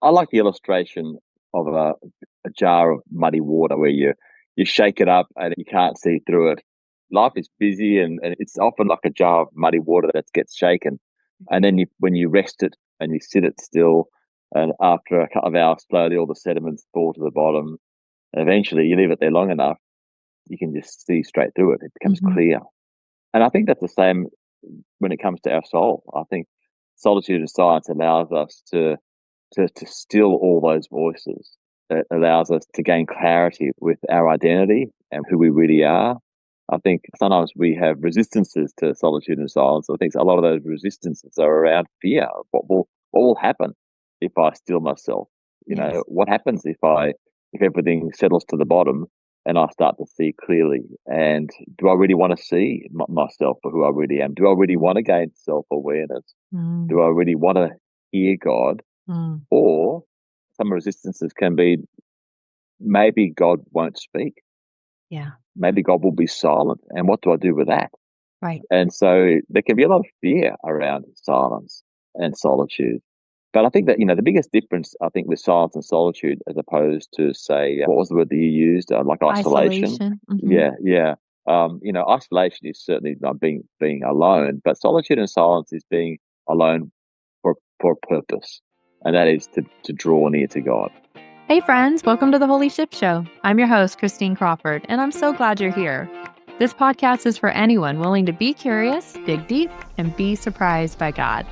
I like the illustration of a jar of muddy water where you shake it up and you can't see through it. Life is busy and it's often like a jar of muddy water that gets shaken. And then when you rest it and you sit it still, and after a couple of hours, slowly all the sediments fall to the bottom. And eventually you leave it there long enough, you can just see straight through it. It becomes clear. And I think that's the same when it comes to our soul. I think solitude and silence allows us to still all those voices. It allows us to gain clarity with our identity and who we really are. I think sometimes we have resistances to solitude and silence. I think a lot of those resistances are around fear. What will happen if I still myself? Yes. What happens if everything settles to the bottom and I start to see clearly? And do I really want to see myself for who I really am? Do I really want to gain self-awareness? Mm, Do I really want to hear God? mm, Or some resistances can be maybe God won't speak. yeah. Maybe God will be silent. And what do I do with that? Right. And so there can be a lot of fear around silence and solitude. But I think that, the biggest difference, I think, with silence and solitude, as opposed to, say, what was the word that you used? Like isolation. Isolation. Yeah, yeah. Isolation is certainly not being alone, but solitude and silence is being alone for a purpose, and that is to draw near to God. Hey, friends, welcome to the Holy Ship Show. I'm your host, Christine Crawford, and I'm so glad you're here. This podcast is for anyone willing to be curious, dig deep, and be surprised by God.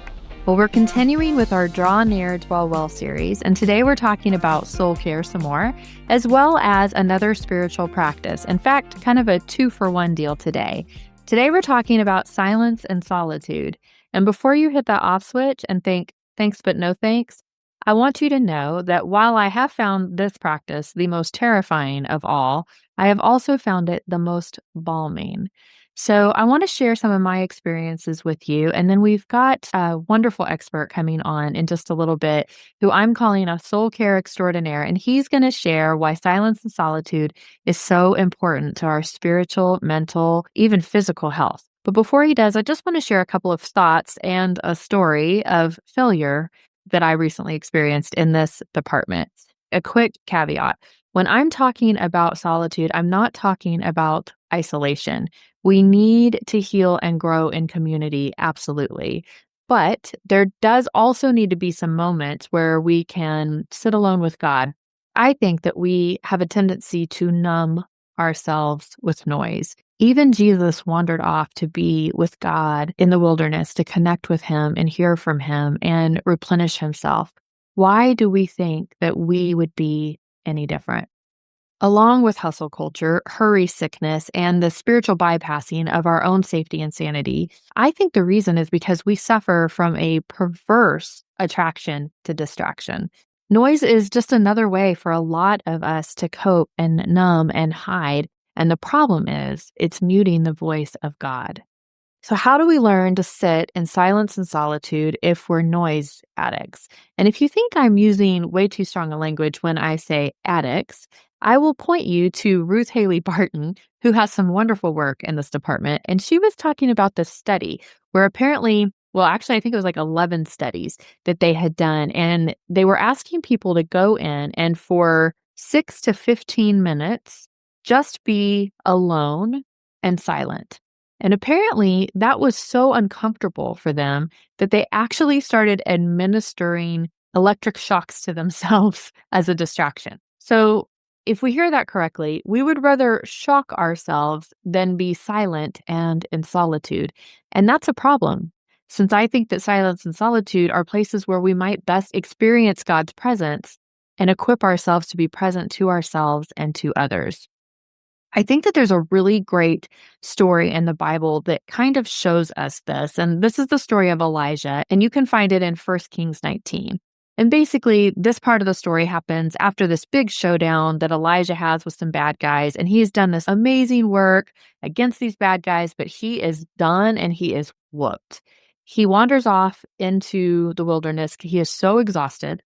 Well, we're continuing with our Draw Near, Dwell Well series, and today we're talking about soul care some more, as well as another spiritual practice. In fact, kind of a 2-for-1 deal today. Today we're talking about silence and solitude. And before you hit that off switch and think, thanks but no thanks, I want you to know that while I have found this practice the most terrifying of all, I have also found it the most balming. So I want to share some of my experiences with you. And then we've got a wonderful expert coming on in just a little bit who I'm calling a soul care extraordinaire. And he's going to share why silence and solitude is so important to our spiritual, mental, even physical health. But before he does, I just want to share a couple of thoughts and a story of failure that I recently experienced in this department. A quick caveat. When I'm talking about solitude, I'm not talking about isolation. We need to heal and grow in community, absolutely. But there does also need to be some moments where we can sit alone with God. I think that we have a tendency to numb ourselves with noise. Even Jesus wandered off to be with God in the wilderness to connect with him and hear from him and replenish himself. Why do we think that we would be any different? Along with hustle culture, hurry sickness, and the spiritual bypassing of our own safety and sanity, I think the reason is because we suffer from a perverse attraction to distraction. Noise is just another way for a lot of us to cope and numb and hide. And the problem is, it's muting the voice of God. So, how do we learn to sit in silence and solitude if we're noise addicts? And if you think I'm using way too strong a language when I say addicts, I will point you to Ruth Haley Barton, who has some wonderful work in this department. And she was talking about this study where apparently, well, actually, I think it was like 11 studies that they had done. And they were asking people to go in and for 6 to 15 minutes, just be alone and silent. And apparently that was so uncomfortable for them that they actually started administering electric shocks to themselves as a distraction. So if we hear that correctly, we would rather shock ourselves than be silent and in solitude. And that's a problem, since I think that silence and solitude are places where we might best experience God's presence and equip ourselves to be present to ourselves and to others. I think that there's a really great story in the Bible that kind of shows us this. And this is the story of Elijah, and you can find it in 1 Kings 19. And basically, this part of the story happens after this big showdown that Elijah has with some bad guys. And he's done this amazing work against these bad guys, but he is done and he is whooped. He wanders off into the wilderness. He is so exhausted.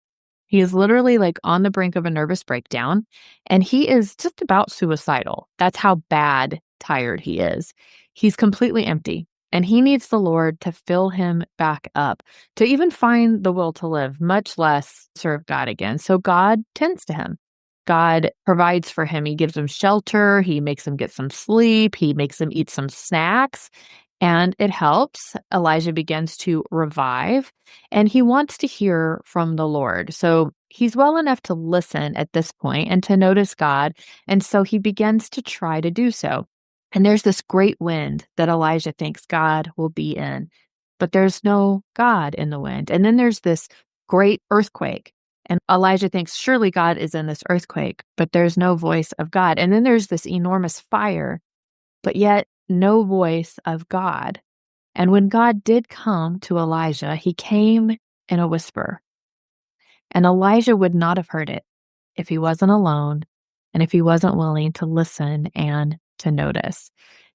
He is literally like on the brink of a nervous breakdown, and he is just about suicidal. That's how bad tired he is. He's completely empty. And he needs the Lord to fill him back up, to even find the will to live, much less serve God again. So God tends to him. God provides for him. He gives him shelter. He makes him get some sleep. He makes him eat some snacks. And it helps. Elijah begins to revive, and he wants to hear from the Lord. So he's well enough to listen at this point and to notice God. And so he begins to try to do so. And there's this great wind that Elijah thinks God will be in, but there's no God in the wind. And then there's this great earthquake. And Elijah thinks, surely God is in this earthquake, but there's no voice of God. And then there's this enormous fire, but yet no voice of God. And when God did come to Elijah, he came in a whisper. And Elijah would not have heard it if he wasn't alone and if he wasn't willing to listen and to notice.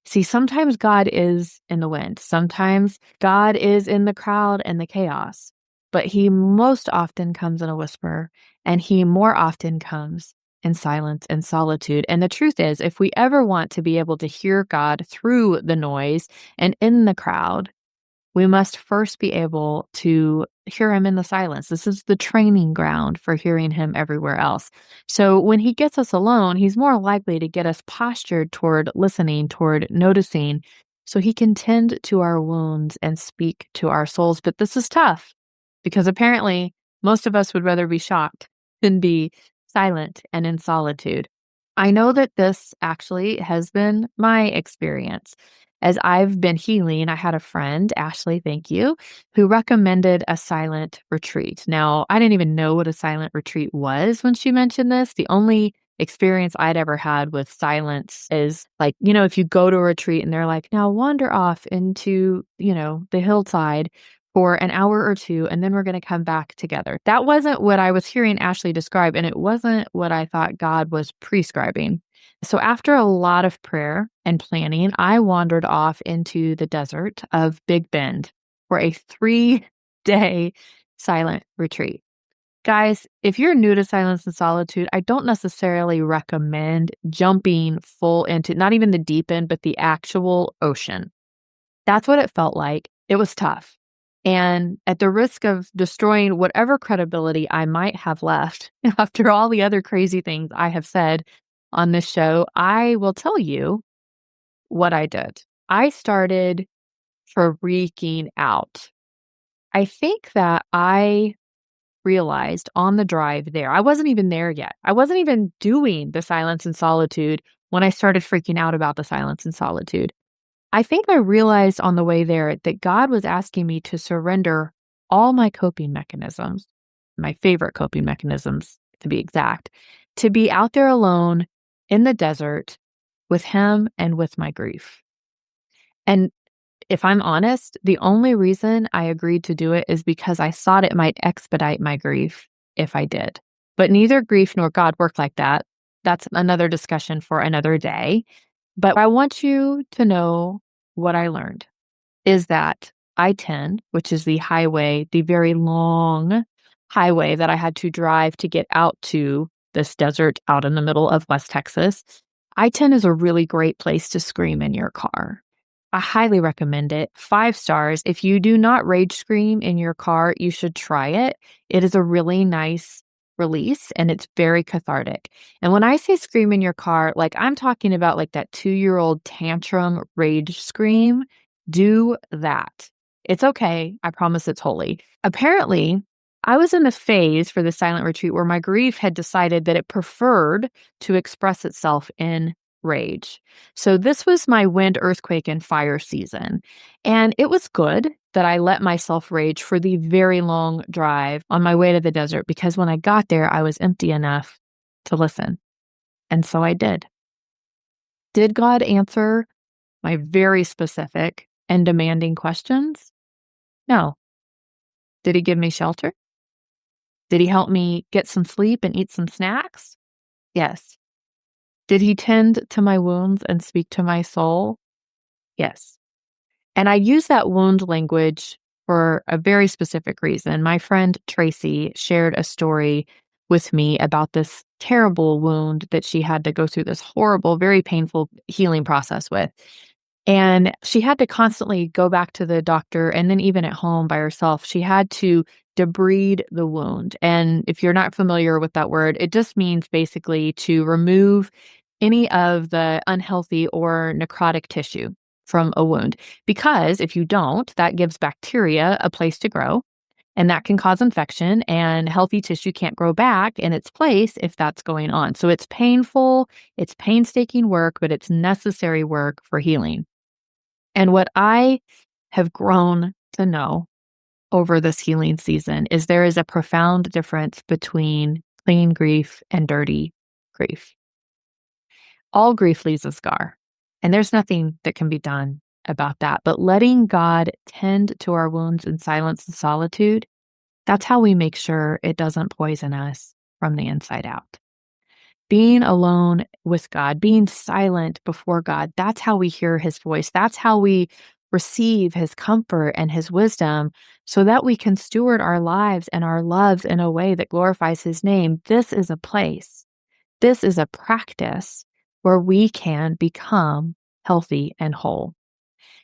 See, sometimes God is in the wind. Sometimes God is in the crowd and the chaos. But he most often comes in a whisper, and he more often comes in silence and solitude. And the truth is, if we ever want to be able to hear God through the noise and in the crowd, we must first be able to hear him in the silence. This is the training ground for hearing him everywhere else. So when he gets us alone, he's more likely to get us postured toward listening, toward noticing, so he can tend to our wounds and speak to our souls. But this is tough because apparently most of us would rather be shocked than be silent and in solitude. I know that this actually has been my experience. As I've been healing, I had a friend, Ashley, thank you, who recommended a silent retreat. Now, I didn't even know what a silent retreat was when she mentioned this. The only experience I'd ever had with silence is like, if you go to a retreat and they're like, now wander off into, the hillside for an hour or two, and then we're going to come back together. That wasn't what I was hearing Ashley describe, and it wasn't what I thought God was prescribing. So after a lot of prayer and planning, I wandered off into the desert of Big Bend for a 3-day silent retreat. Guys, if you're new to silence and solitude, I don't necessarily recommend jumping full into, not even the deep end, but the actual ocean. That's what it felt like. It was tough. And at the risk of destroying whatever credibility I might have left after all the other crazy things I have said on this show, I will tell you what I did. I started freaking out. I think that I realized on the drive there, I wasn't even there yet. I wasn't even doing the silence and solitude when I started freaking out about the silence and solitude. I think I realized on the way there that God was asking me to surrender all my coping mechanisms, my favorite coping mechanisms to be exact, to be out there alone in the desert with him and with my grief. And if I'm honest, the only reason I agreed to do it is because I thought it might expedite my grief if I did. But neither grief nor God work like that. That's another discussion for another day. But I want you to know what I learned is that I-10, which is the highway, the very long highway that I had to drive to get out to this desert out in the middle of West Texas, I-10 is a really great place to scream in your car. I highly recommend it. 5 stars. If you do not rage scream in your car, you should try it. It is a really nice release and it's very cathartic. And when I say scream in your car, like I'm talking about like that 2-year-old tantrum rage scream, do that. It's okay. I promise it's holy. Apparently, I was in the phase for the silent retreat where my grief had decided that it preferred to express itself in rage. So this was my wind, earthquake, and fire season. And it was good that I let myself rage for the very long drive on my way to the desert because when I got there, I was empty enough to listen. And so I did. Did God answer my very specific and demanding questions? No. Did he give me shelter? Did he help me get some sleep and eat some snacks? Yes. Did he tend to my wounds and speak to my soul? Yes. And I use that wound language for a very specific reason. My friend Tracy shared a story with me about this terrible wound that she had to go through this horrible, very painful healing process with. And she had to constantly go back to the doctor, and then even at home by herself, she had to debride the wound. And if you're not familiar with that word, it just means basically to remove any of the unhealthy or necrotic tissue from a wound. Because if you don't, that gives bacteria a place to grow. And that can cause infection, and healthy tissue can't grow back in its place if that's going on. So it's painful, it's painstaking work, but it's necessary work for healing. And what I have grown to know over this healing season is there is a profound difference between clean grief and dirty grief. All grief leaves a scar, and there's nothing that can be done about that. But letting God tend to our wounds in silence and solitude, that's how we make sure it doesn't poison us from the inside out. Being alone with God, being silent before God, that's how we hear his voice. That's how we receive his comfort and his wisdom so that we can steward our lives and our loves in a way that glorifies his name. This is a place, this is a practice where we can become healthy and whole.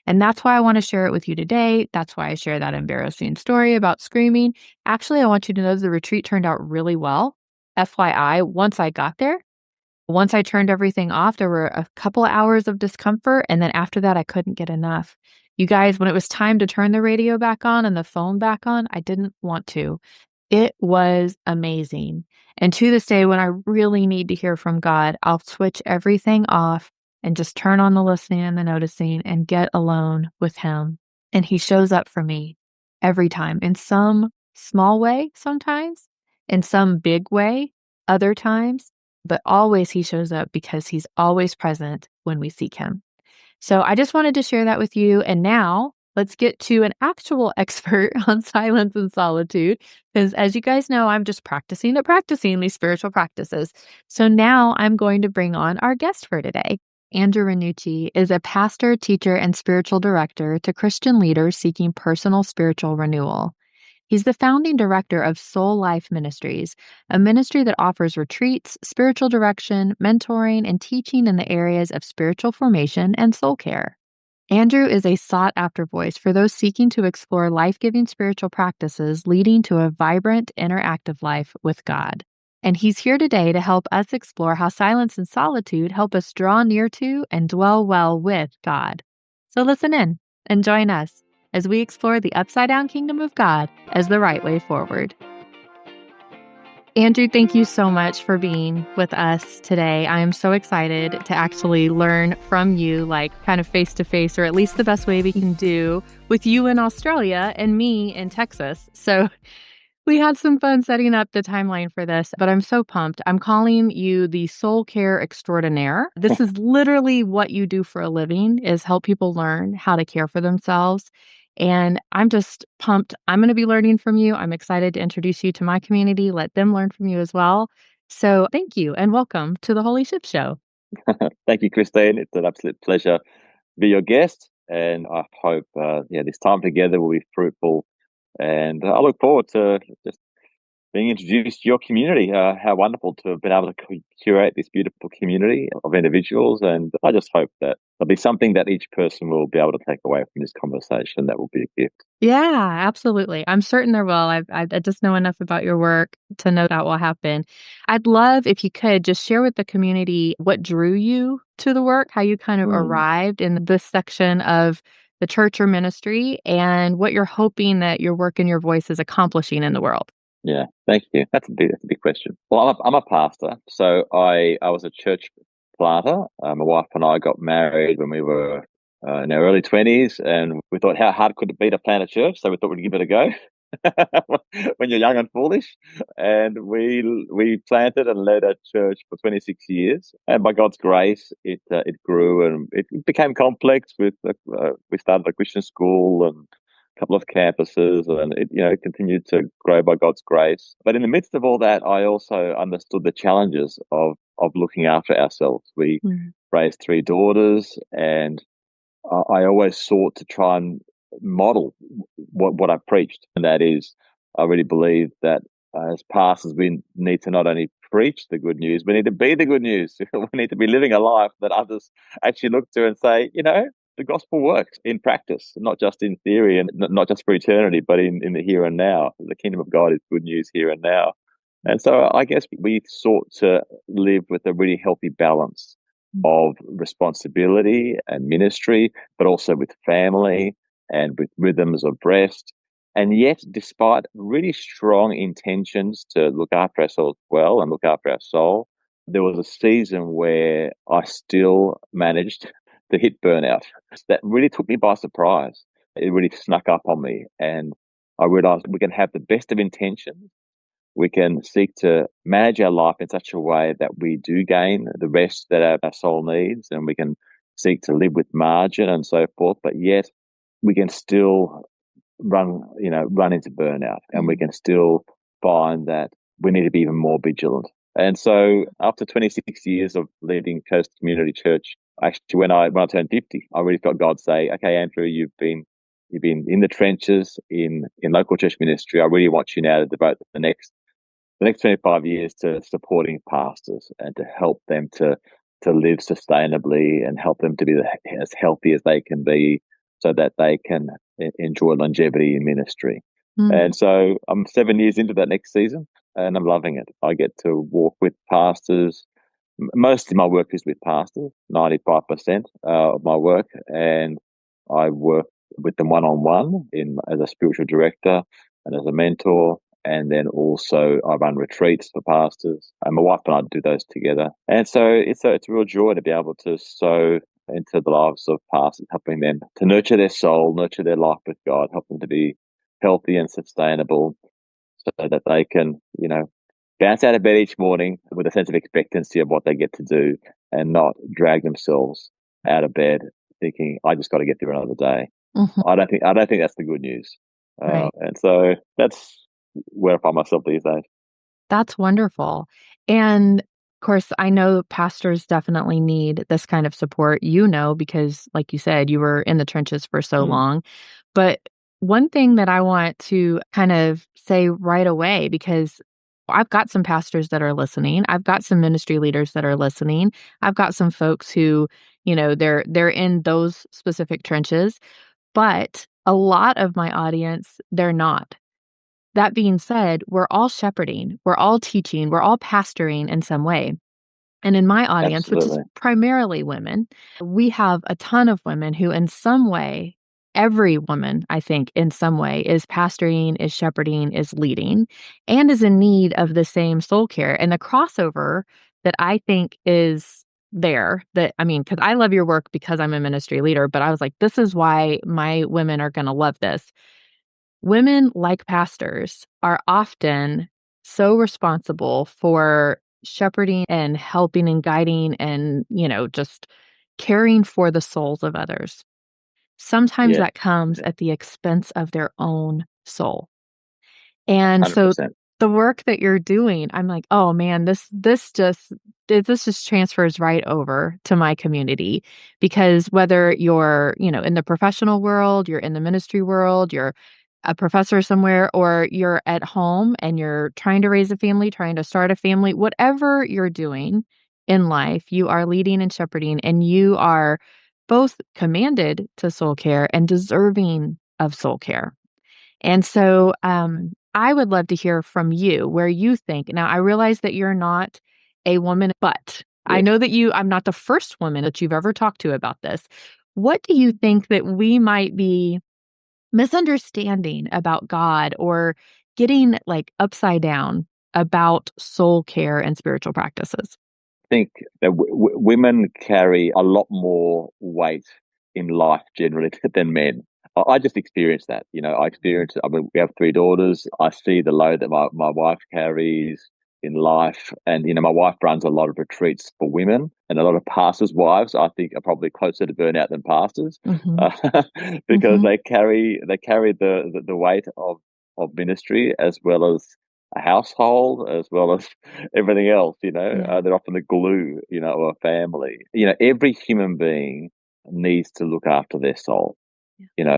And that's why I want to share it with you today. That's why I share that embarrassing story about screaming. Actually, I want you to know the retreat turned out really well. FYI, once I turned everything off, there were a couple of hours of discomfort. And then after that, I couldn't get enough. You guys, when it was time to turn the radio back on and the phone back on, I didn't want to. It was amazing. And to this day, when I really need to hear from God, I'll switch everything off and just turn on the listening and the noticing and get alone with him. And he shows up for me every time in some small way, sometimes in some big way, other times, but always he shows up because he's always present when we seek him. So I just wanted to share that with you. And now let's get to an actual expert on silence and solitude, because as you guys know, I'm just practicing these spiritual practices. So now I'm going to bring on our guest for today. Andrew Ranucci is a pastor, teacher, and spiritual director to Christian leaders seeking personal spiritual renewal. He's the founding director of Soul Life Ministries, a ministry that offers retreats, spiritual direction, mentoring, and teaching in the areas of spiritual formation and soul care. Andrew is a sought-after voice for those seeking to explore life-giving spiritual practices leading to a vibrant, interactive life with God. And he's here today to help us explore how silence and solitude help us draw near to and dwell well with God. So listen in and join us as we explore the upside-down kingdom of God as the right way forward. Andrew, thank you so much for being with us today. I am so excited to actually learn from you, like kind of face to face, or at least the best way we can do with you in Australia and me in Texas. So we had some fun setting up the timeline for this, but I'm so pumped. I'm calling you the soul care extraordinaire. This is literally what you do for a living, is help people learn how to care for themselves. And I'm just pumped. I'm going to be learning from you. I'm excited to introduce you to my community, let them learn from you as well. So thank you and welcome to the Holy Ship Show. Thank you, Christine. It's an absolute pleasure to be your guest, and I hope this time together will be fruitful. And I look forward to just being introduced to your community. How wonderful to have been able to curate this beautiful community of individuals. And I just hope that there'll be something that each person will be able to take away from this conversation that will be a gift. Yeah, absolutely. I'm certain there will. I just know enough about your work to know that will happen. I'd love if you could just share with the community what drew you to the work, how you kind of arrived in this section of the church or ministry, and what you're hoping that your work and your voice is accomplishing in the world. Yeah, thank you. That's a big question. Well, I'm a pastor, so I was a church planter. My wife and I got married when we were in our early 20s, and we thought, how hard could it be to plant a church? So we thought we'd give it a go when you're young and foolish. And we planted and led a church for 26 years. And by God's grace, it grew, and it became complex. We started a Christian school and couple of campuses, and it continued to grow by God's grace. But in the midst of all that, I also understood the challenges of looking after ourselves. We raised three daughters, and I always sought to try and model what I preached, and that is, I really believe that as pastors, we need to not only preach the good news, we need to be the good news. We need to be living a life that others actually look to and say, the gospel works in practice, not just in theory and not just for eternity, but in the here and now. The kingdom of God is good news here and now. And so I guess we sought to live with a really healthy balance of responsibility and ministry, but also with family and with rhythms of rest. And yet, despite really strong intentions to look after ourselves well and look after our soul, there was a season where I still managed to hit burnout. That really took me by surprise. It really snuck up on me. And I realized we can have the best of intentions. We can seek to manage our life in such a way that we do gain the rest that our soul needs, and we can seek to live with margin and so forth. But yet we can still run into burnout, and we can still find that we need to be even more vigilant. And so after 26 years of leading Coast Community Church, actually when I turned 50, I really felt God say, okay, Andrew, you've been in the trenches in local church ministry. I really want you now to devote the next 25 years to supporting pastors and to help them to live sustainably and help them to be as healthy as they can be so that they can enjoy longevity in ministry. And so I'm 7 years into that next season and I'm loving it. I get to walk with pastors. Most of my work is with pastors, 95% of my work. And I work with them one-on-one as a spiritual director and as a mentor. And then also I run retreats for pastors, and my wife and I do those together. And so it's a real joy to be able to sow into the lives of pastors, helping them to nurture their soul, nurture their life with God, help them to be healthy and sustainable so that they can, bounce out of bed each morning with a sense of expectancy of what they get to do and not drag themselves out of bed thinking, I just got to get through another day. I don't think that's the good news. Right. And so that's where I find myself these days. That's wonderful. And of course, I know pastors definitely need this kind of support, because like you said, you were in the trenches for so long. But one thing that I want to kind of say right away, because I've got some pastors that are listening. I've got some ministry leaders that are listening. I've got some folks who, they're in those specific trenches, but a lot of my audience, they're not. That being said, we're all shepherding, we're all teaching, we're all pastoring in some way. And in my audience, which is Absolutely. primarily women, we have a ton of women who, in some way, every woman, I think, in some way, is pastoring, is shepherding, is leading, and is in need of the same soul care. And the crossover that I think is there, because I love your work because I'm a ministry leader, but I was like, this is why my women are going to love this. Women, like pastors, are often so responsible for shepherding and helping and guiding and, just caring for the souls of others. Sometimes Yeah, that comes at the expense of their own soul. And so 100%. the work that you're doing, I'm like, oh man, this just transfers right over to my community, because whether you're, in the professional world, you're in the ministry world, you're a professor somewhere, or you're at home and you're trying to raise a family, trying to start a family, whatever you're doing in life, you are leading and shepherding, and you are both commanded to soul care and deserving of soul care. And so I would love to hear from you where you think. Now, I realize that you're not a woman, but I Yes. know that I'm not the first woman that you've ever talked to about this. What do you think that we might be misunderstanding about God, or getting like upside down about soul care and spiritual practices? Think that women carry a lot more weight in life generally than men. I just experienced that. We have three daughters. I see the load that my wife carries in life. And, my wife runs a lot of retreats for women, and a lot of pastors' wives, I think, are probably closer to burnout than pastors, because they carry the weight of ministry as well as a household, as well as everything else. They're often the glue, of a family. Every human being needs to look after their soul.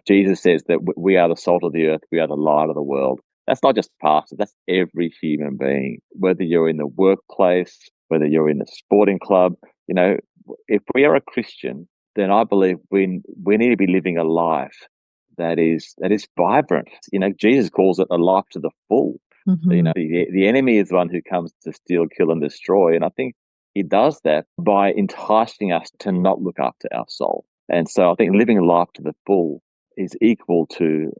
Jesus says that we are the salt of the earth, we are the light of the world. That's not just pastors, that's every human being, whether you're in the workplace, whether you're in the sporting club. If we are a Christian, then I believe we need to be living a life that is vibrant. Jesus calls it a life to the full. Mm-hmm. The enemy is the one who comes to steal, kill, and destroy, and I think he does that by enticing us to not look after our soul. And so I think living a life to the full is equal to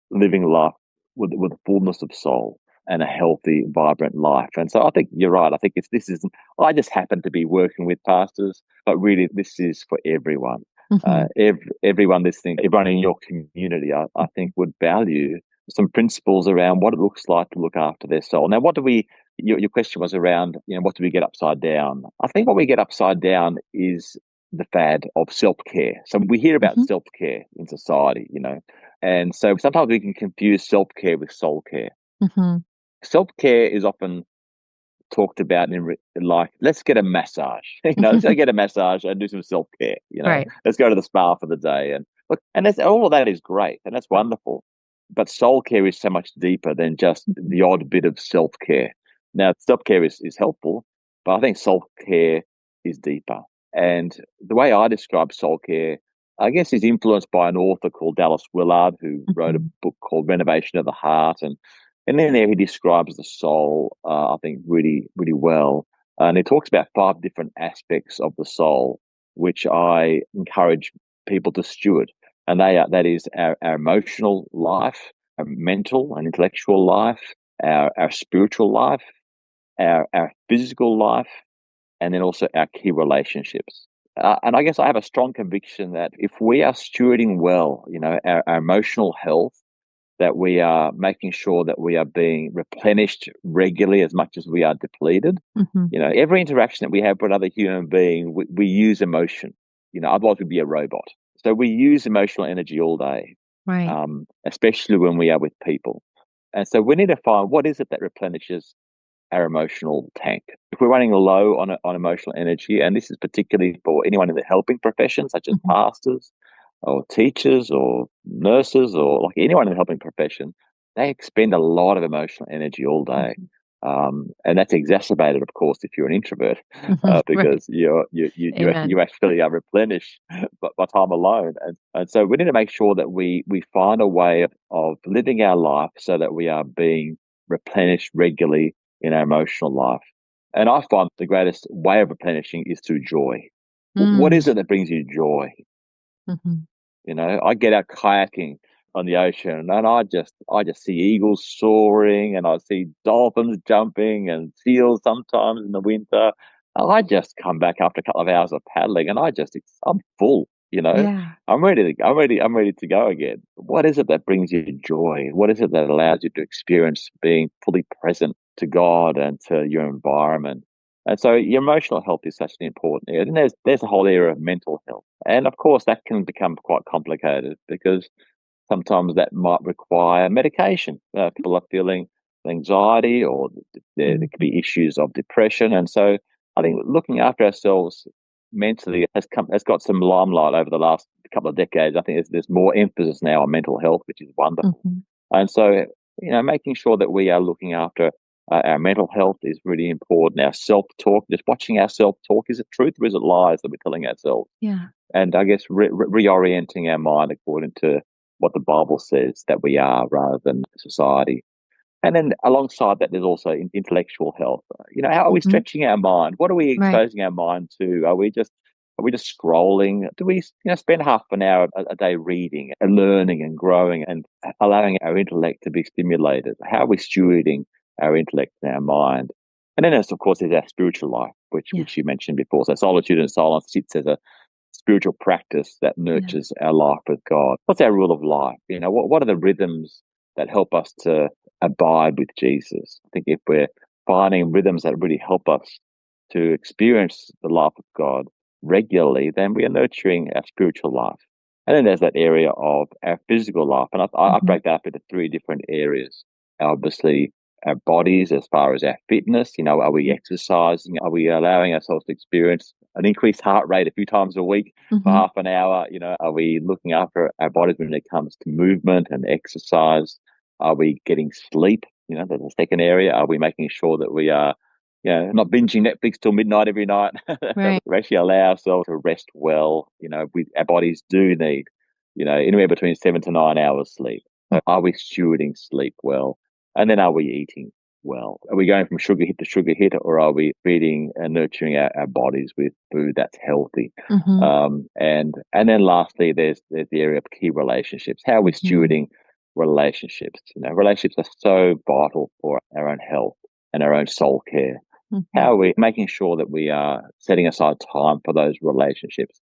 living life with a fullness of soul and a healthy, vibrant life. And so I think you're right. I think this isn't. I just happen to be working with pastors, but really this is for everyone. Mm-hmm. Everyone listening, everyone in your community, I think would value some principles around what it looks like to look after their soul. Now, what do we? Your question was around, what do we get upside down? I think what we get upside down is the fad of self-care. So we hear about Mm-hmm. self-care in society. And so sometimes we can confuse self-care with soul care. Mm-hmm. Self-care is often talked about in like, let's get a massage. Let's go get a massage and do some self-care. Right. Let's go to the spa for the day. And look, and that's all of that is great and that's wonderful. But soul care is so much deeper than just the odd bit of self-care. Now, self-care is helpful, but I think self-care is deeper. And the way I describe soul care, I guess, is influenced by an author called Dallas Willard, who wrote a Mm-hmm. book called Renovation of the Heart. And then there he describes the soul, I think, really, really well. And he talks about 5 different aspects of the soul, which I encourage people to steward. And that is our emotional life, our mental and intellectual life, our spiritual life, our physical life, and then also our key relationships. And I guess I have a strong conviction that if we are stewarding well, our emotional health, that we are making sure that we are being replenished regularly as much as we are depleted. Mm-hmm. Every interaction that we have with another human being, we use emotion. Otherwise we'd be a robot. So we use emotional energy all day, Right. especially when we are with people. And so we need to find what is it that replenishes our emotional tank. If we're running low on emotional energy, and this is particularly for anyone in the helping profession, such as Mm-hmm. pastors or teachers or nurses or like anyone in the helping profession, they expend a lot of emotional energy all day. Mm-hmm. And that's exacerbated, of course, if you're an introvert, Mm-hmm. Right. because you Amen. actually are replenished by time alone. And so we need to make sure that we find a way of living our life so that we are being replenished regularly in our emotional life. And I find the greatest way of replenishing is through joy. What Mm. is it that brings you joy? Mm-hmm. I get out kayaking on the ocean and I just see eagles soaring and I see dolphins jumping and seals sometimes in the winter. And I just come back after a couple of hours of paddling and I'm full. Yeah. I'm ready to go again. What is it that brings you joy? What is it that allows you to experience being fully present to God and to your environment? And so your emotional health is such an important area. And there's a whole area of mental health. And of course that can become quite complicated because sometimes that might require medication. People are feeling anxiety or there could Mm-hmm. be issues of depression. And so I think looking after ourselves mentally has got some limelight over the last couple of decades. I think there's more emphasis now on mental health, which is wonderful. Mm-hmm. And so, making sure that we are looking after our mental health is really important. Our self-talk, just watching our self-talk, is it truth or is it lies that we're telling ourselves? Yeah. And I guess reorienting our mind according to what the Bible says that we are rather than society. And then alongside that, there's also intellectual health. How are we Mm-hmm. stretching our mind? What are we Right. exposing our mind to? Are we just scrolling? Do we spend half an hour a day reading and learning and growing and allowing our intellect to be stimulated? How are we stewarding our intellect and our mind? And then, of course, there's our spiritual life, which Yeah. which you mentioned before. So solitude and silence sits as a spiritual practice that Yeah. nurtures our life with God. What's our rule of life? What are the rhythms that help us to abide with Jesus? I think if we're finding rhythms that really help us to experience the life of God regularly, then we are nurturing our spiritual life. And then there's that area of our physical life. And I Mm-hmm. break that up into 3 different areas. Obviously, our bodies as far as our fitness. Are we exercising? Are we allowing ourselves to experience an increased heart rate a few times a week for Mm-hmm. half an hour? Are we looking after our bodies when it comes to movement and exercise? Are we getting sleep? That's the second area. Are we making sure that we are Not binging Netflix till midnight every night. Right. We actually allow ourselves to rest well. Our bodies do need, anywhere between 7 to 9 hours sleep. So are we stewarding sleep well? And then are we eating well? Are we going from sugar hit to sugar hit, or are we feeding and nurturing our bodies with food that's healthy? Mm-hmm. And then lastly, there's the area of key relationships. How are we Mm-hmm. stewarding relationships? Relationships are so vital for our own health and our own soul care. Mm-hmm. How are we making sure that we are setting aside time for those relationships?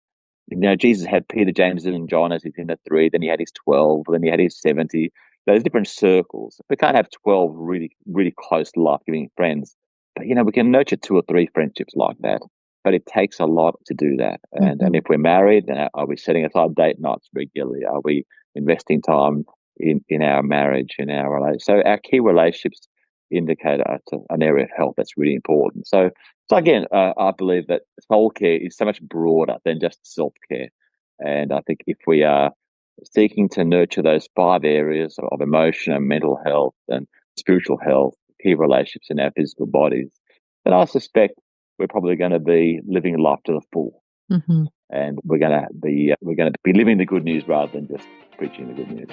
Jesus had Peter, James, and John as his inner three. Then he had his 12. Then he had his 70. Those different circles. We can't have 12 really, really close, life-giving friends. But, we can nurture 2 or 3 friendships like that. But it takes a lot to do that. And if we're married, then are we setting aside date nights regularly? Are we investing time in our marriage, in our relationship? So our key relationships indicate an area of health that's really important. So again, I believe that soul care is so much broader than just self-care. And I think if we are seeking to nurture those 5 areas of emotion and mental health and spiritual health, key relationships in our physical bodies, then I suspect we're probably going to be living life to the full. Mm-hmm. And we're going to be living the good news rather than just preaching the good news.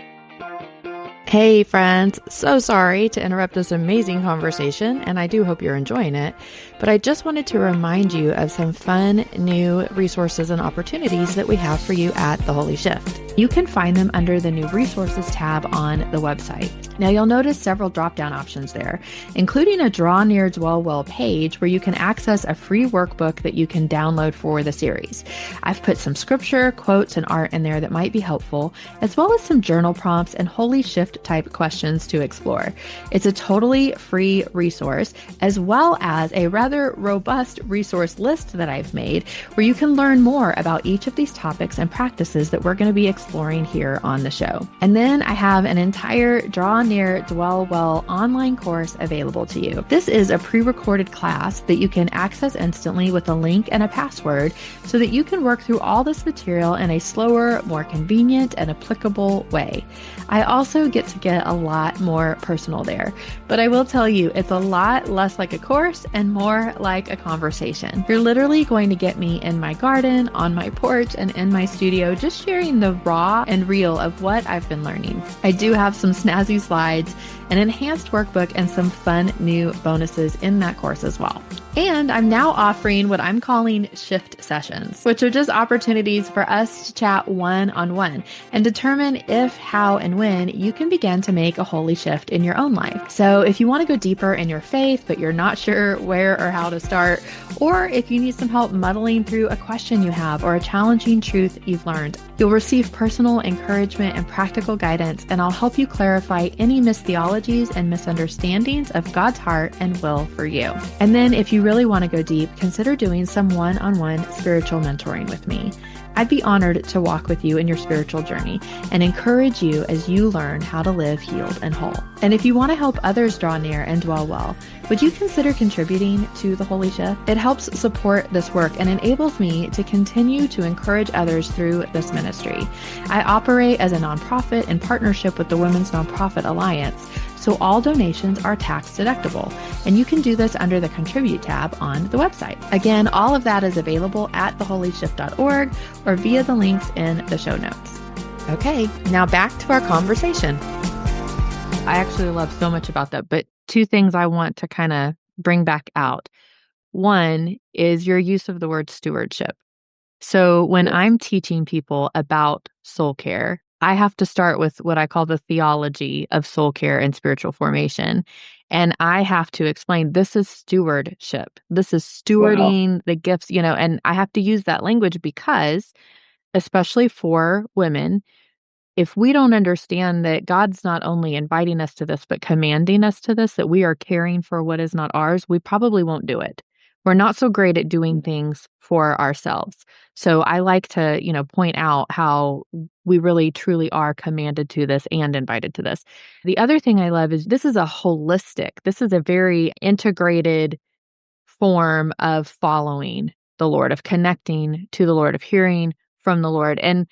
Hey friends, so sorry to interrupt this amazing conversation, and I do hope you're enjoying it, but I just wanted to remind you of some fun new resources and opportunities that we have for you at The Holy Shift. You can find them under the new resources tab on the website. Now you'll notice several drop-down options there, including a Draw Near Dwell Well page where you can access a free workbook that you can download for the series. I've put some scripture, quotes, and art in there that might be helpful, as well as some journal prompts and Holy Shift type questions to explore. It's a totally free resource, as well as a rather robust resource list that I've made where you can learn more about each of these topics and practices that we're going to be exploring here on the show. And then I have an entire Draw Near Dwell Well online course available to you. This is a pre-recorded class that you can access instantly with a link and a password so that you can work through all this material in a slower, more convenient, and applicable way. I also get a lot more personal there, but I will tell you, it's a lot less like a course and more like a conversation. You're literally going to get me in my garden, on my porch, and in my studio, just sharing the raw and real of what I've been learning. I do have some snazzy slides, an enhanced workbook, and some fun new bonuses in that course as well. And I'm now offering what I'm calling shift sessions, which are just opportunities for us to chat one-on-one and determine if, how, and when you can begin to make a holy shift in your own life. So if you want to go deeper in your faith, but you're not sure where or how to start, or if you need some help muddling through a question you have or a challenging truth you've learned, you'll receive personal encouragement and practical guidance, and I'll help you clarify any mistheologies and misunderstandings of God's heart and will for you. And then if you really want to go deep, consider doing some one-on-one spiritual mentoring with me. I'd be honored to walk with you in your spiritual journey and encourage you as you learn how to live healed and whole. And if you want to help others draw near and dwell well, would you consider contributing to The Holy Shift? It helps support this work and enables me to continue to encourage others through this ministry. I operate as a nonprofit in partnership with the Women's Nonprofit Alliance, so all donations are tax deductible, and you can do this under the Contribute tab on the website. Again, all of that is available at theholyshift.org or via the links in the show notes. Okay, now back to our conversation. I actually love so much about that, but 2 things I want to kind of bring back out. One is your use of the word stewardship. So when I'm teaching people about soul care, I have to start with what I call the theology of soul care and spiritual formation. And I have to explain this is stewardship. This is stewarding the gifts, and I have to use that language because, especially for women, if we don't understand that God's not only inviting us to this, but commanding us to this, that we are caring for what is not ours, we probably won't do it. We're not so great at doing things for ourselves. So I like to, point out how we really truly are commanded to this and invited to this. The other thing I love is this is a very integrated form of following the Lord, of connecting to the Lord, of hearing from the Lord. And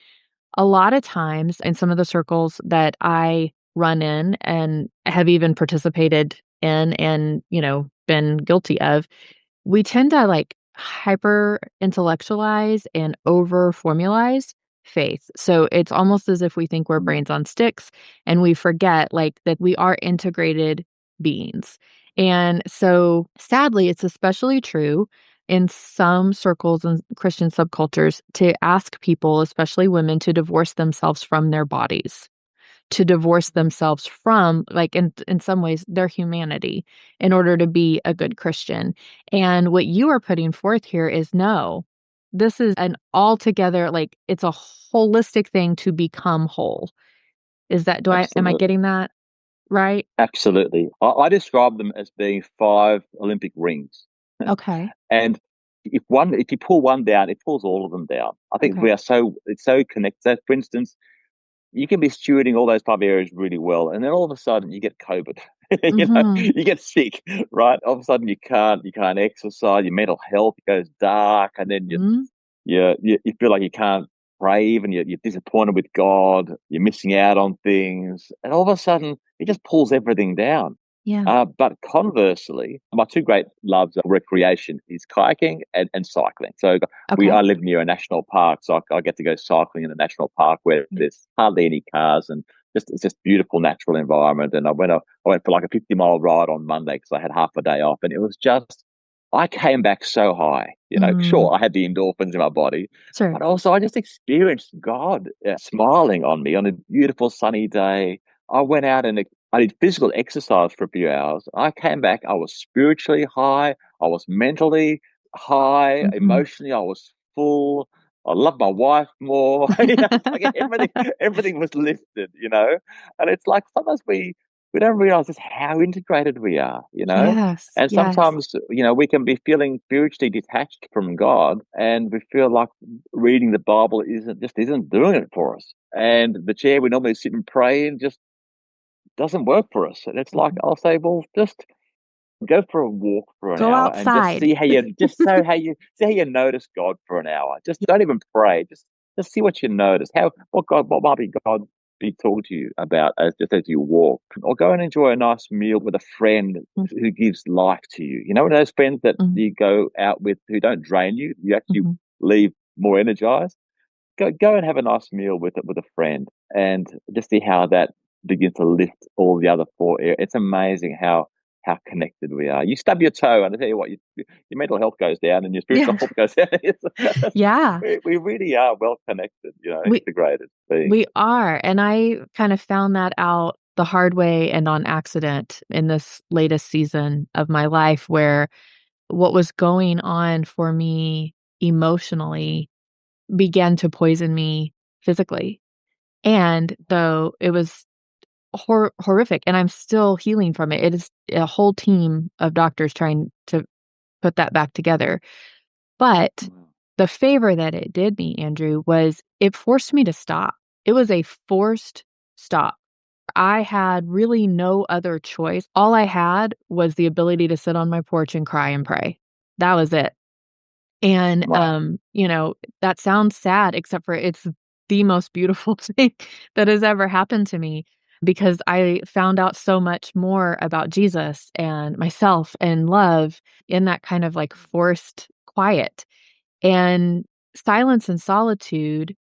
a lot of times in some of the circles that I run in and have even participated in and, been guilty of, we tend to like hyper intellectualize and over formalize faith. So it's almost as if we think we're brains on sticks and we forget like that we are integrated beings. And so sadly, it's especially true in some circles and Christian subcultures to ask people, especially women, to divorce themselves from their bodies, to divorce themselves from, like, in some ways, their humanity in order to be a good Christian. And what you are putting forth here is no, this is an altogether, like, it's a holistic thing to become whole. Is that, am I Absolutely. getting that right? Absolutely. I describe them as being 5 Olympic rings. Okay. And if you pull one down, it pulls all of them down. I think Okay. it's so connected. So for instance, you can be stewarding all those 5 areas really well, and then all of a sudden you get COVID. Mm-hmm. You get sick, right? All of a sudden you can't exercise, your mental health goes dark, and then Mm-hmm. you feel like you can't pray even, you're disappointed with God, you're missing out on things, and all of a sudden it just pulls everything down. Yeah. But conversely, my 2 great loves of recreation is kayaking and cycling. So Okay. I live near a national park, so I get to go cycling in a national park where there's hardly any cars, and it's just beautiful natural environment. And I went for like a 50-mile ride on Monday because I had half a day off, and it was just, I came back so high. Mm, Sure, I had the endorphins in my body, sure. but also I just experienced God smiling on me on a beautiful sunny day. I went out and I did physical exercise for a few hours. I came back, I was spiritually high, I was mentally high, Mm-hmm. emotionally, I was full. I love my wife more. It's like everything was lifted. And it's like sometimes we don't realize just how integrated we are. Yes. And Yes. sometimes, we can be feeling spiritually detached from God, and we feel like reading the Bible isn't doing it for us. And the chair we normally sit and pray in just doesn't work for us. And it's like Mhm. I'll say, well, just go for a walk for an Go hour and just outside. see how you notice God for an hour. Just don't even pray. Just see what you notice. What might be God be talking to you about as you walk, or go and enjoy a nice meal with a friend who gives life to you. You know, those friends that Mhm. you go out with who don't drain you, you actually Mhm. leave more energized. Go and have a nice meal with a friend, and just see how that begins to lift all the other 4 areas. It's amazing how connected we are. You stub your toe, and I tell you what, your mental health goes down, and your spiritual Yeah. health goes down. Yeah. We really are well connected, We integrated we beings. are, and I kind of found that out the hard way and on accident in this latest season of my life where what was going on for me emotionally began to poison me physically. And though it was horrific and I'm still healing from it, it is a whole team of doctors trying to put that back together. But Wow. the favor that it did me, Andrew, was it forced me to stop. It was a forced stop. I had really no other choice. All I had was the ability to sit on my porch and cry and pray. That was it. And, Wow. that sounds sad, except for it's the most beautiful thing that has ever happened to me because I found out so much more about Jesus and myself and love in that kind of like forced quiet. And silence and solitude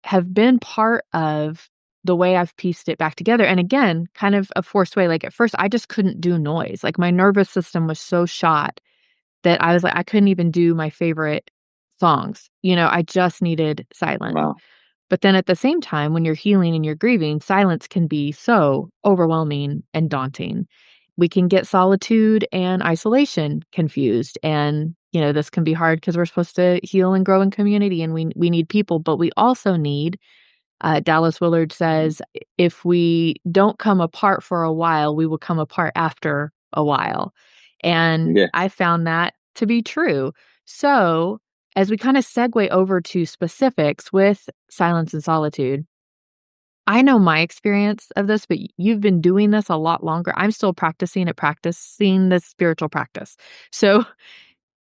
have been part of the way I've pieced it back together. And again, kind of a forced way. Like at first, I just couldn't do noise. Like my nervous system was so shot that I was like, I couldn't even do my favorite songs. I just needed silence. Wow. But then at the same time, when you're healing and you're grieving, silence can be so overwhelming and daunting. We can get solitude and isolation confused. And, this can be hard because we're supposed to heal and grow in community and we need people, but we also need, Dallas Willard says, if we don't come apart for a while, we will come apart after a while. And Yeah. I found that to be true. So, as we kind of segue over to specifics with silence and solitude, I know my experience of this, but you've been doing this a lot longer. I'm still practicing this spiritual practice. So,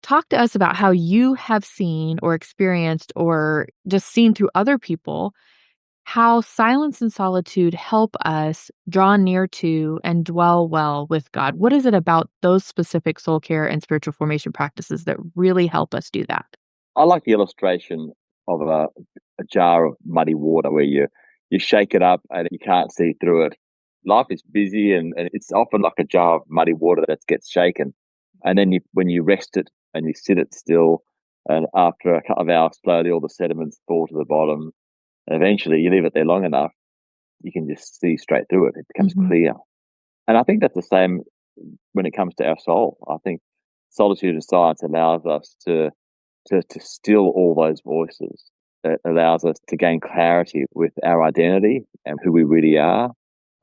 talk to us about how you have seen or experienced or just seen through other people how silence and solitude help us draw near to and dwell well with God. What is it about those specific soul care and spiritual formation practices that really help us do that? I like the illustration of a jar of muddy water where you shake it up and you can't see through it. Life is busy and it's often like a jar of muddy water that gets shaken. And then when you rest it and you sit it still, and after a couple of hours, slowly all the sediments fall to the bottom. And eventually, you leave it there long enough, you can just see straight through it. It becomes clear. And I think that's the same when it comes to our soul. I think solitude and silence allows us to still all those voices. It allows us to gain clarity with our identity and who we really are.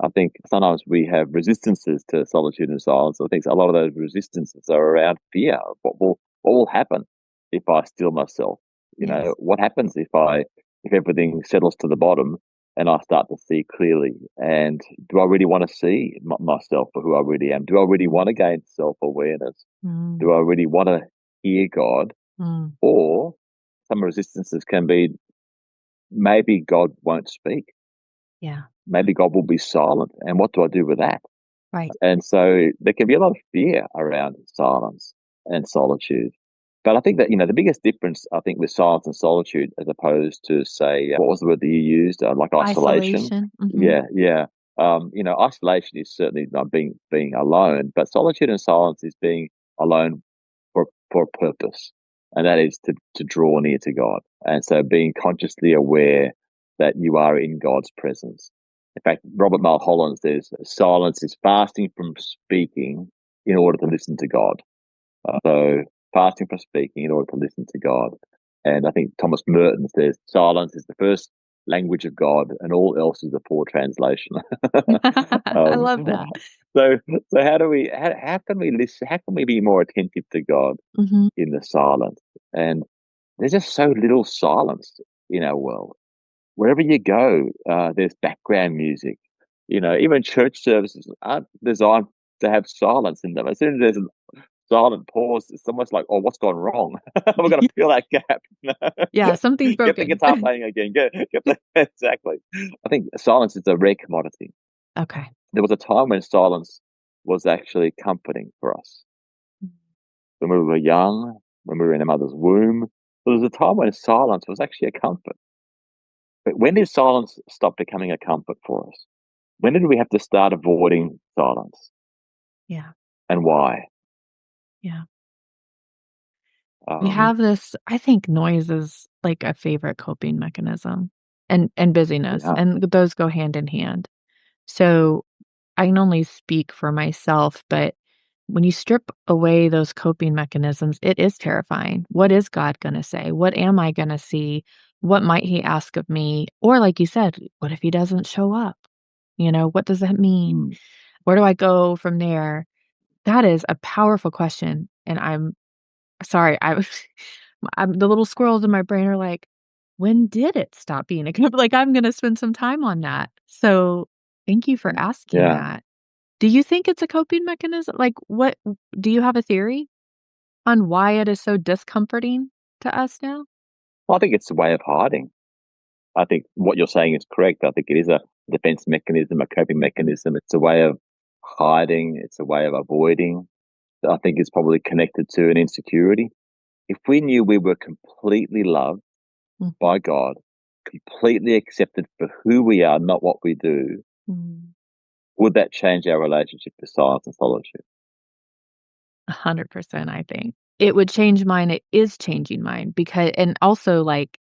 I think sometimes we have resistances to solitude and silence. I think a lot of those resistances are around fear of what will happen if I still myself. Yes. What happens if everything settles to the bottom and I start to see clearly? And do I really want to see myself for who I really am? Do I really want to gain self-awareness? Mm, Do I really want to hear God? mm, Or some resistances can be maybe God won't speak. yeah. Maybe God will be silent. And what do I do with that? Right. And so there can be a lot of fear around silence and solitude. But I think that, the biggest difference, I think, with silence and solitude, as opposed to, say, what was the word that you used? Like isolation. Isolation. Yeah, yeah. Isolation is certainly not being alone, but solitude and silence is being alone for a purpose, and that is to draw near to God. And so being consciously aware that you are in God's presence. In fact, Robert Mulholland says silence is fasting from speaking in order to listen to God. So fasting from speaking in order to listen to God. And I think Thomas Merton says silence is the first language of God, and all else is a poor translation. I um, love that. so, so how can we listen? How can we be more attentive to God Hmm. in the silence? And there's just so little silence in our world. Wherever you go, there's background music. Even church services aren't designed to have silence in them. As soon as there's a silent pause, it's almost like, oh, what's gone wrong? We're going to fill that gap. Yeah, something's Get the broken. guitar playing again. Exactly. I think silence is a rare commodity. Okay. There was a time when silence was actually comforting for us. When we were young, when we were in a mother's womb, there was a time when silence was actually a comfort. But when did silence stop becoming a comfort for us? When did we have to start avoiding silence, Yeah. and why? Yeah. We Um, have this, I think noise is like a favorite coping mechanism, and busyness, yeah, and those go hand in hand. So I can only speak for myself, but when you strip away those coping mechanisms, it is terrifying. What is God going to say? What am I going to see? What might he ask of me? Or like you said, what if he doesn't show up? What does that mean? mm, Where do I go from there? That is a powerful question. And I'm sorry, I was the little squirrels in my brain are like, when did it stop being a like, I'm gonna spend some time on that. So, thank you for asking yeah. that. Do you think it's a coping mechanism? Like, what do you have a theory on why it is so discomforting to us now? Well, I think it's a way of hiding. I think what you're saying is correct. I think it is a defense mechanism, a coping mechanism. It's a way of hiding. It's a way of avoiding. I think it's probably connected to an insecurity. If we knew we were completely loved Mhm. by God, completely accepted for who we are, not what we do, Mm. would that change our relationship to silence and solitude? 100%, I think. It would change mine, it is changing mine because and also, like,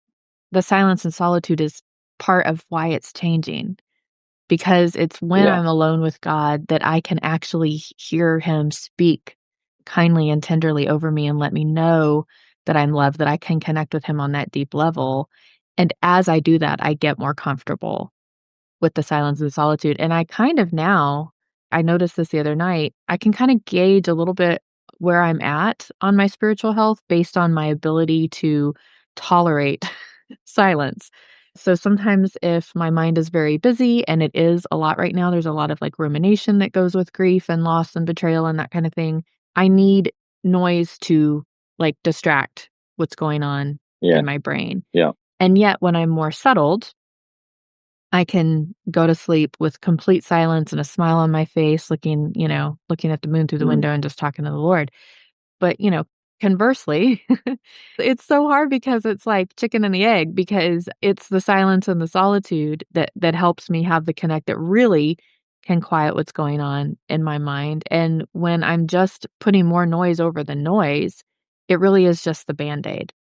the silence and solitude is part of why it's changing. Because it's when Yeah, I'm alone with God that I can actually hear him speak kindly and tenderly over me and let me know that I'm loved, that I can connect with him on that deep level. And as I do that, I get more comfortable with the silence and solitude. And I kind of now, I noticed this the other night, I can kind of gauge a little bit where I'm at on my spiritual health based on my ability to tolerate silence. So sometimes if my mind is very busy, and it is a lot right now, there's a lot of like rumination that goes with grief and loss and betrayal and that kind of thing. I need noise to like distract what's going on yeah, in my brain. yeah. And yet when I'm more settled, I can go to sleep with complete silence and a smile on my face, looking at the moon through the Mm, window and just talking to the Lord. But, conversely, it's so hard because it's like chicken and the egg, because it's the silence and the solitude that helps me have the connect that really can quiet what's going on in my mind. And when I'm just putting more noise over the noise, it really is just the Band-Aid.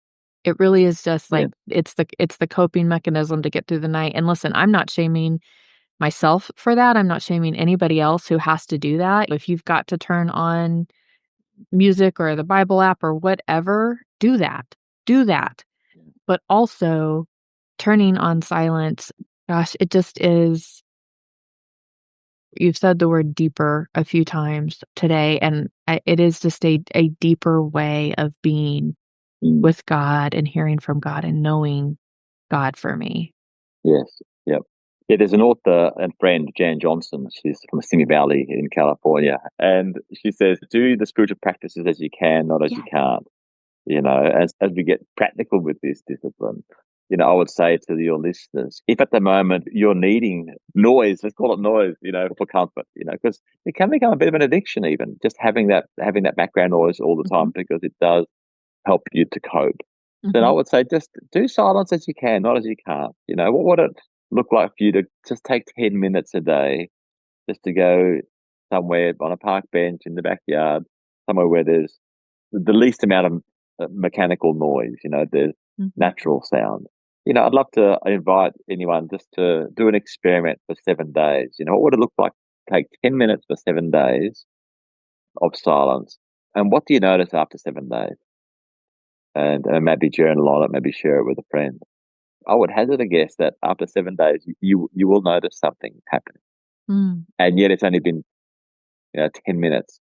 It really is just yeah, like it's the coping mechanism to get through the night. And listen, I'm not shaming myself for that. I'm not shaming anybody else who has to do that. If you've got to turn on music or the Bible app or whatever, do that. Do that. But also turning on silence, gosh, it just is. You've said the word deeper a few times today, and it is just a deeper way of being mm, with God and hearing from God and knowing God for me. yes, yep. Yeah, there's an author and friend, Jan Johnson. She's from Simi Valley in California, and she says, "Do the spiritual practices as you can, not as you Yes. can't." As we get practical with this discipline, I would say to your listeners, if at the moment you're needing noise, let's call it noise, for comfort, because it can become a bit of an addiction, even just having that background noise all the time, Mhm. because it does help you to cope. Then I Mhm. would say just do silence as you can, not as you can't. What would it look like for you to just take 10 minutes a day just to go somewhere on a park bench in the backyard, somewhere where there's the least amount of mechanical noise, there's Mhm. natural sound. I'd love to invite anyone just to do an experiment for 7 days. What would it look like to take 10 minutes for 7 days of silence? And what do you notice after 7 days? And maybe journal on it, maybe share it with a friend. I would hazard a guess that after 7 days, you will notice something happening. Mm. And yet it's only been 10 minutes.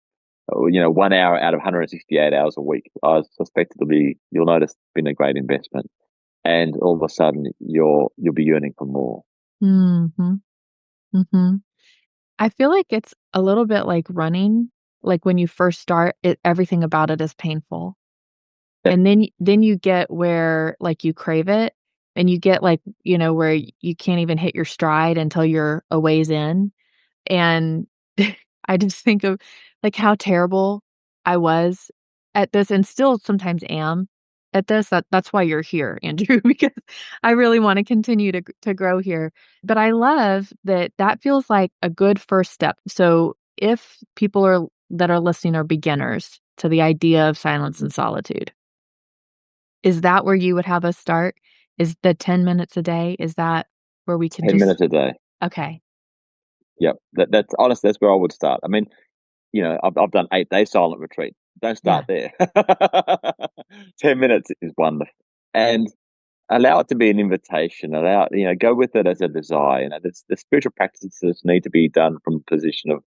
1 hour out of 168 hours a week. I suspect you'll notice it's been a great investment, and all of a sudden you'll be yearning for more. Mhm. Mhm. I feel like it's a little bit like running. Like when you first start, everything about it is painful. Yep. And then you get where, like, you crave it, and you get, like, where you can't even hit your stride until you're a ways in. And I just think of, like, how terrible I was at this and still sometimes am at this. That's why you're here, Andrew, because I really wanna continue to grow here. But I love that that feels like a good first step. So if people that are listening are beginners to the idea of silence and solitude, is that where you would have us start? Is the 10 minutes a day, is that where we can 10 minutes just a day. okay. Yep. That's honestly, that's where I would start. I mean, I've done 8 day silent retreat. Don't start Yeah. there. 10 minutes is wonderful, and allow it to be an invitation. Go with it as a desire. The spiritual practices need to be done from a position of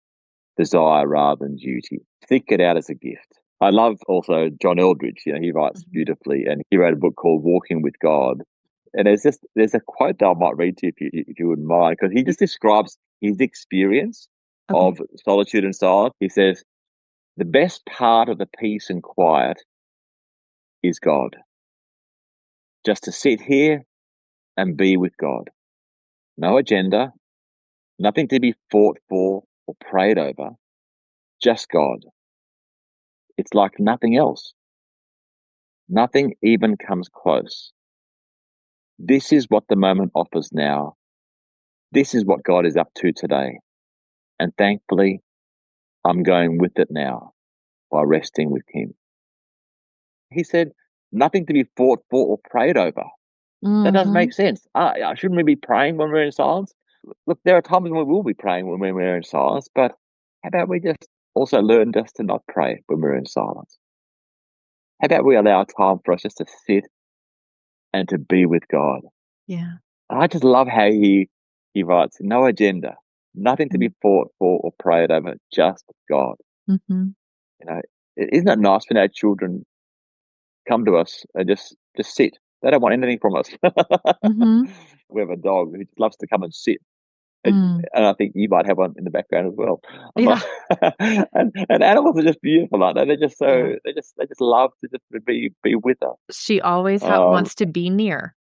desire rather than duty. Think it out as a gift. I love also John Eldridge. He writes Mhm. beautifully, and he wrote a book called Walking with God. And there's a quote that I might read to you if you wouldn't mind, because he Yeah. just describes his experience Okay. of solitude and silence. He says the best part of the peace and quiet is God. Just to sit here and be with God. No agenda, nothing to be fought for or prayed over, just God. It's like nothing else. Nothing even comes close. This is what the moment offers now. This is what God is up to today. And thankfully, I'm going with it now by resting with Him. He said, nothing to be fought for or prayed over. That doesn't Mhm. make sense. Shouldn't we be praying when we're in silence? Look, there are times when we will be praying when we're in silence, but how about we just also learn just to not pray when we're in silence? How about we allow time for us just to sit and to be with God? Yeah. I just love how he writes, no agenda, nothing to be Mhm. fought for or prayed over, just God. Mhm. You know, isn't it nice when our children come to us and just sit? They don't want anything from us. Mhm. We have a dog who just loves to come and sit. And, Mm. and I think you might have one in the background as well. I'm Yeah. not, and animals are just beautiful, like that. They're just Yeah. so they just love to just be with us. She always Um, wants to be near.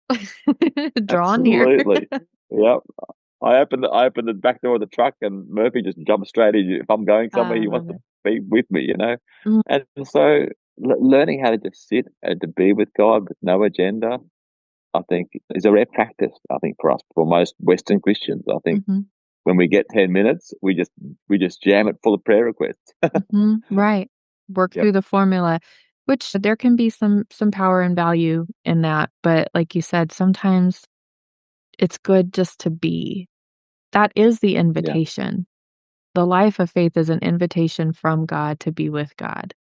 Draw near. absolutely, yep. I opened the back door of the truck, and Murphy just jumped straight in. If I'm going somewhere, I he love wants to it. be with me, Mm, And so learning how to just sit and to be with God with no agenda, I think, is a rare practice. I think for us, for most Western Christians, I think hmm when we get 10 minutes, we just jam it full of prayer requests. right. Work Yep. through the formula, which there can be some power and value in that, but like you said, sometimes it's good just to be. That is the Yeah. invitation. The life of faith is an invitation from God to be with God.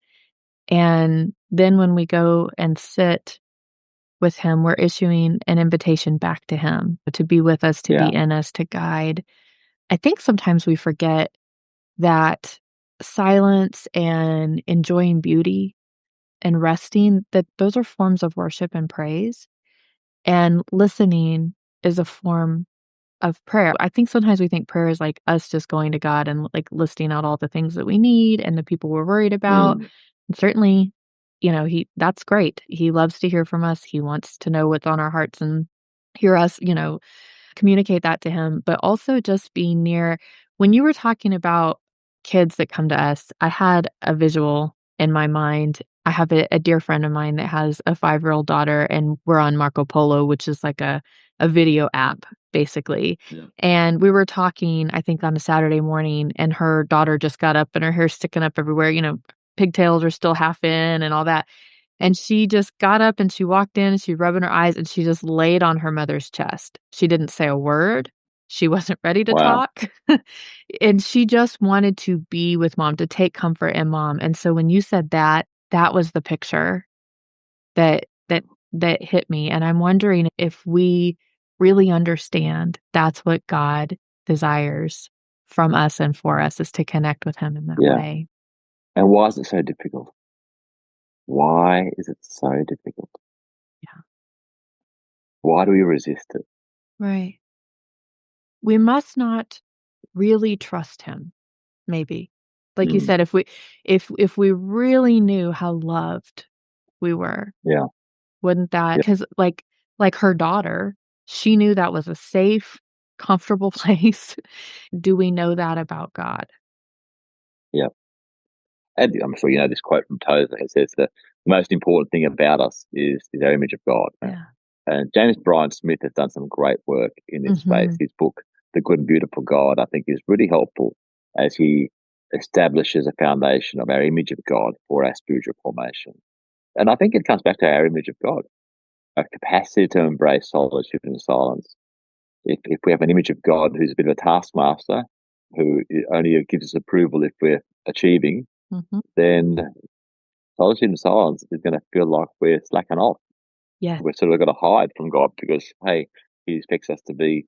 And then when we go and sit with him, we're issuing an invitation back to him to be with us, to be Yeah. in us, to guide. I think sometimes we forget that silence and enjoying beauty and resting, that those are forms of worship and praise. And listening is a form of prayer. I think sometimes we think prayer is like us just going to God and like listing out all the things that we need and the people we're worried about. Mm. And certainly, that's great. He loves to hear from us. He wants to know what's on our hearts and hear us, communicate that to him, but also just being near. When you were talking about kids that come to us, I had a visual in my mind. I have a dear friend of mine that has a 5-year-old daughter, and we're on Marco Polo, which is like a video app, basically. Yeah. And we were talking, I think, on a Saturday morning, and her daughter just got up and her hair's sticking up everywhere, pigtails are still half in and all that. And she just got up and she walked in and she rubbing her eyes and she just laid on her mother's chest. She didn't say a word. She wasn't ready to Wow. talk. And she just wanted to be with mom, to take comfort in mom. And so when you said that, that was the picture that that that hit me. And I'm wondering if we really understand that's what God desires from us and for us, is to connect with him in that Yeah. way. And why is it so difficult? Why is it so difficult? Yeah. Why do we resist it? Right. We must not really trust him, maybe. Like you Mm. said, if we really knew how loved we were, Yeah. wouldn't that, Yeah. because like her daughter, she knew that was a safe, comfortable place. Do we know that about God? Yeah. And I'm sure you know this quote from Tozer. It says the most important thing about us is our image of God. Yeah. And James Bryan Smith has done some great work in this space. Mhm. His book, The Good and Beautiful God, I think is really helpful as he establishes a foundation of our image of God for our spiritual formation. And I think it comes back to our image of God, our capacity to embrace solitude and silence. If we have an image of God who's a bit of a taskmaster, who only gives us approval if we're achieving, Mhm. then solitude and silence is going to feel like we're slacking off. Yeah. We're sort of got to hide from God because, hey, he expects us to be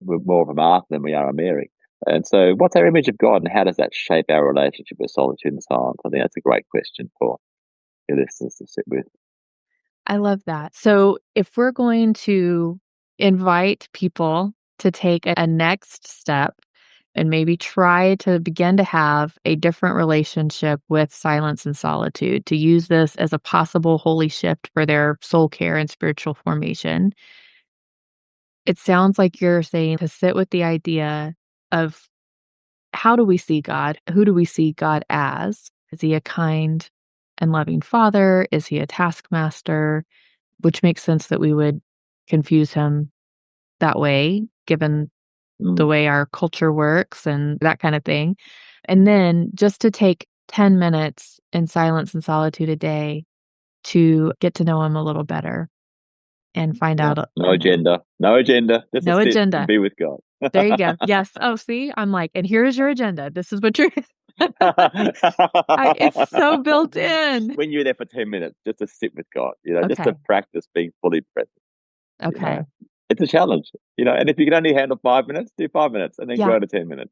more of a Martha than we are a Mary. And so, what's our image of God, and how does that shape our relationship with solitude and silence? I think that's a great question for your listeners to sit with. I love that. So, if we're going to invite people to take a next step and maybe try to begin to have a different relationship with silence and solitude, to use this as a possible holy shift for their soul care and spiritual formation, it sounds like you're saying to sit with the idea of, how do we see God? Who do we see God as? Is he a kind and loving father? Is he a taskmaster? Which makes sense that we would confuse him that way, given the Mm, way our culture works and that kind of thing. And then just to take 10 minutes in silence and solitude a day to get to know him a little better and find yeah, out, no agenda, no agenda, just to no sit and agenda. be with God. There you go. Yes. Oh, see, I'm like, and here's your agenda. This is what you're. It's so built in. When you're there for 10 minutes, just to sit with God, just to Okay. practice being fully present, you know. Okay. It's a challenge, and if you can only handle 5 minutes, do 5 minutes and then Yeah. grow to 10 minutes.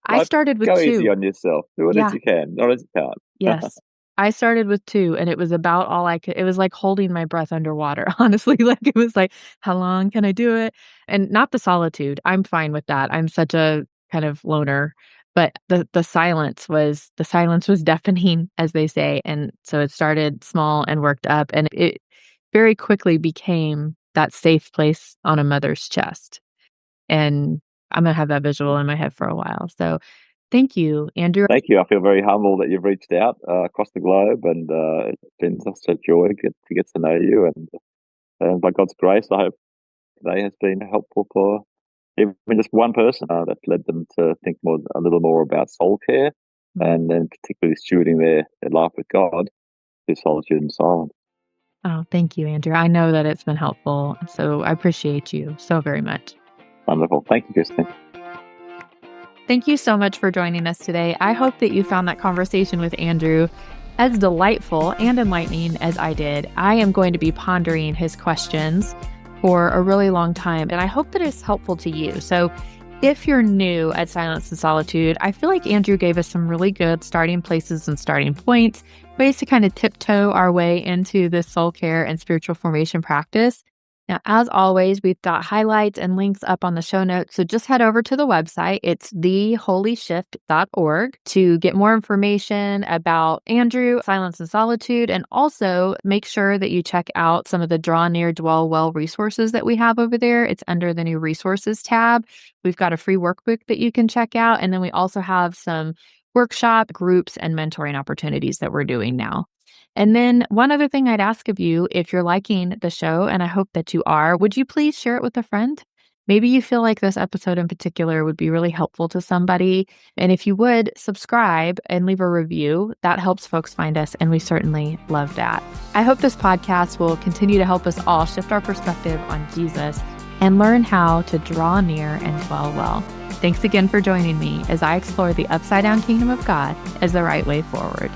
I Like, started with go easy 2. on yourself. Do it as Yeah. you can, not as you can't. Yes. I started with 2, and it was about all I could. It was like holding my breath underwater, honestly. Like, it was like, how long can I do it? And not the solitude. I'm fine with that. I'm such a kind of loner, but the silence was deafening, as they say. And so it started small and worked up, and it very quickly became that safe place on a mother's chest. And I'm going to have that visual in my head for a while. So thank you, Andrew. Thank you. I feel very humbled that you've reached out across the globe, and it's been such a joy to get to know you. And by God's grace, I hope today has been helpful for even just one person that led them to think a little more about soul care, and then particularly stewarding their life with God through solitude and silence. Oh, thank you, Andrew. I know that it's been helpful. So I appreciate you so very much. Wonderful. Thank you, Christine. Thank you so much for joining us today. I hope that you found that conversation with Andrew as delightful and enlightening as I did. I am going to be pondering his questions for a really long time, and I hope that it's helpful to you. So if you're new at Silence and Solitude, I feel like Andrew gave us some really good starting places and starting points, ways to kind of tiptoe our way into this soul care and spiritual formation practice. Now, as always, we've got highlights and links up on the show notes. So just head over to the website. It's theholyshift.org to get more information about Andrew, Silence and Solitude, and also make sure that you check out some of the Draw Near, Dwell Well resources that we have over there. It's under the new resources tab. We've got a free workbook that you can check out. And then we also have some workshop groups and mentoring opportunities that we're doing now. And then one other thing I'd ask of you, if you're liking the show, and I hope that you are, would you please share it with a friend? Maybe you feel like this episode in particular would be really helpful to somebody. And if you would subscribe and leave a review, that helps folks find us, and we certainly love that. I hope this podcast will continue to help us all shift our perspective on Jesus and learn how to draw near and dwell well. Thanks again for joining me as I explore the upside down kingdom of God as the right way forward.